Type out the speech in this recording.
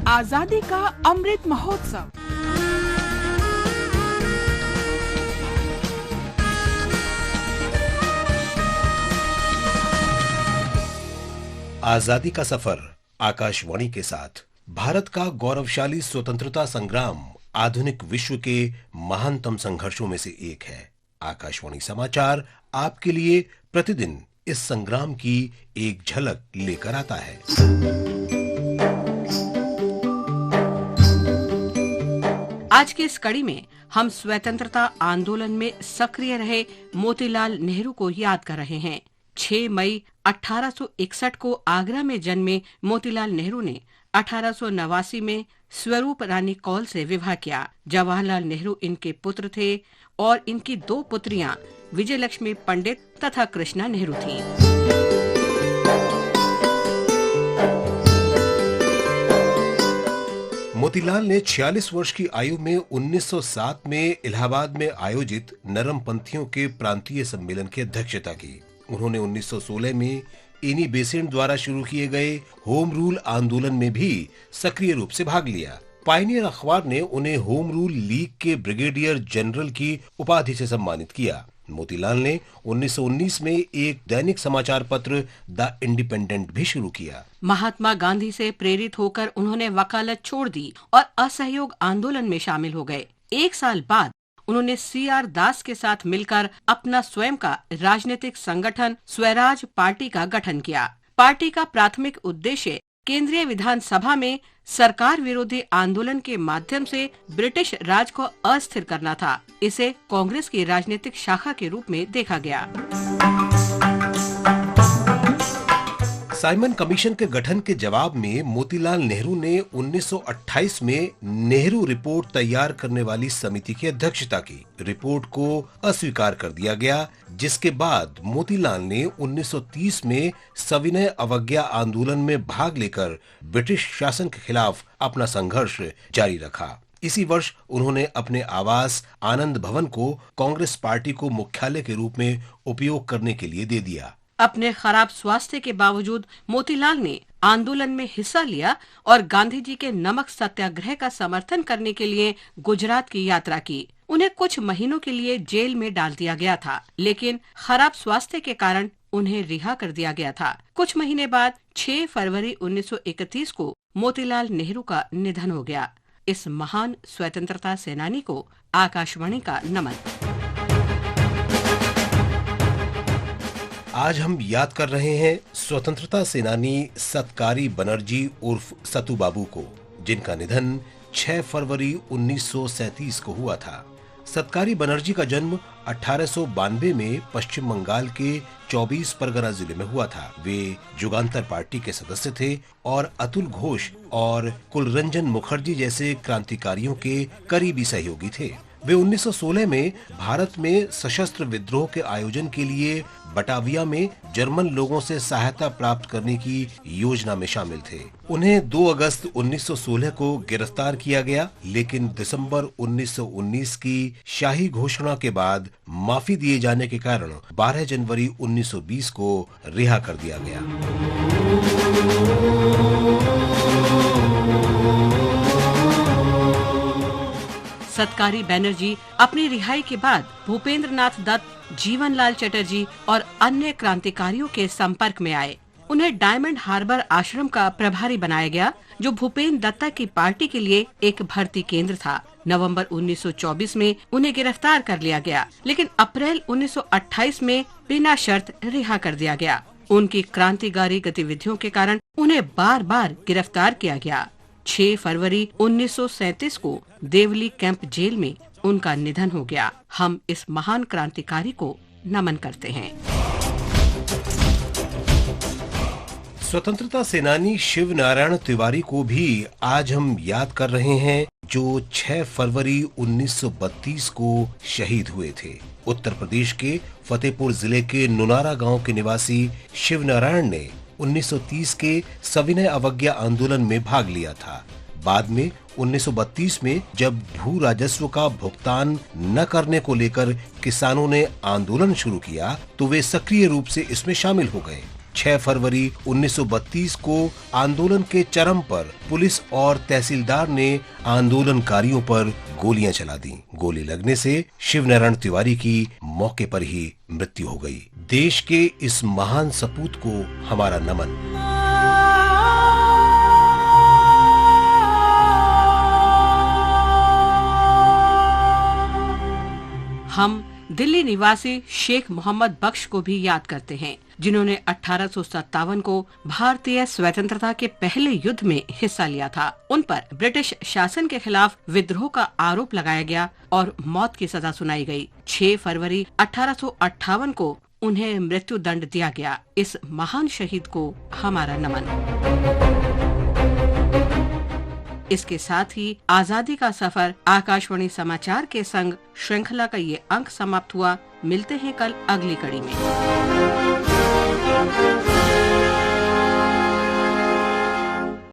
आजादी का अमृत महोत्सव। आजादी का सफर आकाशवाणी के साथ। भारत का गौरवशाली स्वतंत्रता संग्राम आधुनिक विश्व के महानतम संघर्षों में से एक है। आकाशवाणी समाचार आपके लिए प्रतिदिन इस संग्राम की एक झलक लेकर आता है। आज की इस कड़ी में हम स्वतंत्रता आंदोलन में सक्रिय रहे मोतीलाल नेहरू को याद कर रहे हैं। 6 मई 1861 को आगरा में जन्मे मोतीलाल नेहरू ने 1889 में स्वरूप रानी कौल से विवाह किया। जवाहरलाल नेहरू इनके पुत्र थे और इनकी 2 पुत्रियां विजयलक्ष्मी पंडित तथा कृष्णा नेहरू थीं। मोतीलाल ने 46 वर्ष की आयु में 1907 में इलाहाबाद में आयोजित नरमपंथियों के प्रांतीय सम्मेलन की अध्यक्षता की। उन्होंने 1916 में एनी बेसेंट द्वारा शुरू किए गए होम रूल आंदोलन में भी सक्रिय रूप से भाग लिया। पायनियर अखबार ने उन्हें होम रूल लीग के ब्रिगेडियर जनरल की उपाधि से सम्मानित किया। मोतीलाल ने 1919 में एक दैनिक समाचार पत्र द इंडिपेंडेंट भी शुरू किया। महात्मा गांधी से प्रेरित होकर उन्होंने वकालत छोड़ दी और असहयोग आंदोलन में शामिल हो गए। 1 साल बाद उन्होंने CR दास के साथ मिलकर अपना स्वयं का राजनीतिक संगठन स्वराज पार्टी का गठन किया। पार्टी का प्राथमिक उद्देश्य केंद्रीय विधानसभा में सरकार विरोधी आंदोलन के माध्यम से ब्रिटिश राज को अस्थिर करना था। इसे कांग्रेस की राजनीतिक शाखा के रूप में देखा गया। साइमन कमीशन के गठन के जवाब में मोतीलाल नेहरू ने 1928 में नेहरू रिपोर्ट तैयार करने वाली समिति की अध्यक्षता की। रिपोर्ट को अस्वीकार कर दिया गया, जिसके बाद मोतीलाल ने 1930 में सविनय अवज्ञा आंदोलन में भाग लेकर ब्रिटिश शासन के खिलाफ अपना संघर्ष जारी रखा। इसी वर्ष उन्होंने अपने आवास आनंद भवन को कांग्रेस पार्टी को मुख्यालय के रूप में उपयोग करने के लिए दे दिया। अपने खराब स्वास्थ्य के बावजूद मोतीलाल ने आंदोलन में हिस्सा लिया और गांधी जी के नमक सत्याग्रह का समर्थन करने के लिए गुजरात की यात्रा की। उन्हें कुछ महीनों के लिए जेल में डाल दिया गया था, लेकिन खराब स्वास्थ्य के कारण उन्हें रिहा कर दिया गया था। कुछ महीने बाद 6 फरवरी 1931 को मोतीलाल नेहरू का निधन हो गया। इस महान स्वतंत्रता सेनानी को आकाशवाणी का नमन। आज हम याद कर रहे हैं स्वतंत्रता सेनानी सत्कारी बनर्जी उर्फ सतु बाबू को, जिनका निधन 6 फरवरी 1937 को हुआ था। सत्कारी बनर्जी का जन्म 1892 में पश्चिम बंगाल के 24 परगना जिले में हुआ था। वे जुगांतर पार्टी के सदस्य थे और अतुल घोष और कुलरंजन मुखर्जी जैसे क्रांतिकारियों के करीबी सहयोगी थे। वे 1916 में भारत में सशस्त्र विद्रोह के आयोजन के लिए बटाविया में जर्मन लोगों से सहायता प्राप्त करने की योजना में शामिल थे। उन्हें 2 अगस्त 1916 को गिरफ्तार किया गया, लेकिन दिसंबर 1919 की शाही घोषणा के बाद माफी दिए जाने के कारण 12 जनवरी 1920 को रिहा कर दिया गया। सत्कारी बनर्जी अपनी रिहाई के बाद भूपेंद्र नाथ दत्त, जीवनलाल चटर्जी और अन्य क्रांतिकारियों के संपर्क में आए। उन्हें डायमंड हार्बर आश्रम का प्रभारी बनाया गया, जो भूपेंद्र दत्ता की पार्टी के लिए एक भर्ती केंद्र था। नवंबर 1924 में उन्हें गिरफ्तार कर लिया गया, लेकिन अप्रैल 1928 में बिना शर्त रिहा कर दिया गया। उनकी क्रांतिकारी गतिविधियों के कारण उन्हें बार बार गिरफ्तार किया गया। 6 फरवरी 1937 को देवली कैंप जेल में उनका निधन हो गया। हम इस महान क्रांतिकारी को नमन करते हैं। स्वतंत्रता सेनानी शिव नारायण तिवारी को भी आज हम याद कर रहे हैं, जो 6 फरवरी 1932 को शहीद हुए थे। उत्तर प्रदेश के फतेहपुर जिले के नुनारा गांव के निवासी शिव नारायण ने 1930 के सविनय अवज्ञा आंदोलन में भाग लिया था। बाद में 1932 में जब भू राजस्व का भुगतान न करने को लेकर किसानों ने आंदोलन शुरू किया, तो वे सक्रिय रूप से इसमें शामिल हो गए। 6 फरवरी 1932 को आंदोलन के चरम पर पुलिस और तहसीलदार ने आंदोलनकारियों पर गोलियां चला दी। गोली लगने से शिवनारायण तिवारी की मौके पर ही मृत्यु हो गई। देश के इस महान सपूत को हमारा नमन। हम दिल्ली निवासी शेख मोहम्मद बख्श को भी याद करते हैं, जिन्होंने 1857 को भारतीय स्वतंत्रता के पहले युद्ध में हिस्सा लिया था। उन पर ब्रिटिश शासन के खिलाफ विद्रोह का आरोप लगाया गया और मौत की सजा सुनाई गई। 6 फरवरी 1858 को उन्हें मृत्यु दंड दिया गया। इस महान शहीद को हमारा नमन। इसके साथ ही आजादी का सफर आकाशवाणी समाचार के संग श्रृंखला का ये अंक समाप्त हुआ। मिलते हैं कल अगली कड़ी में।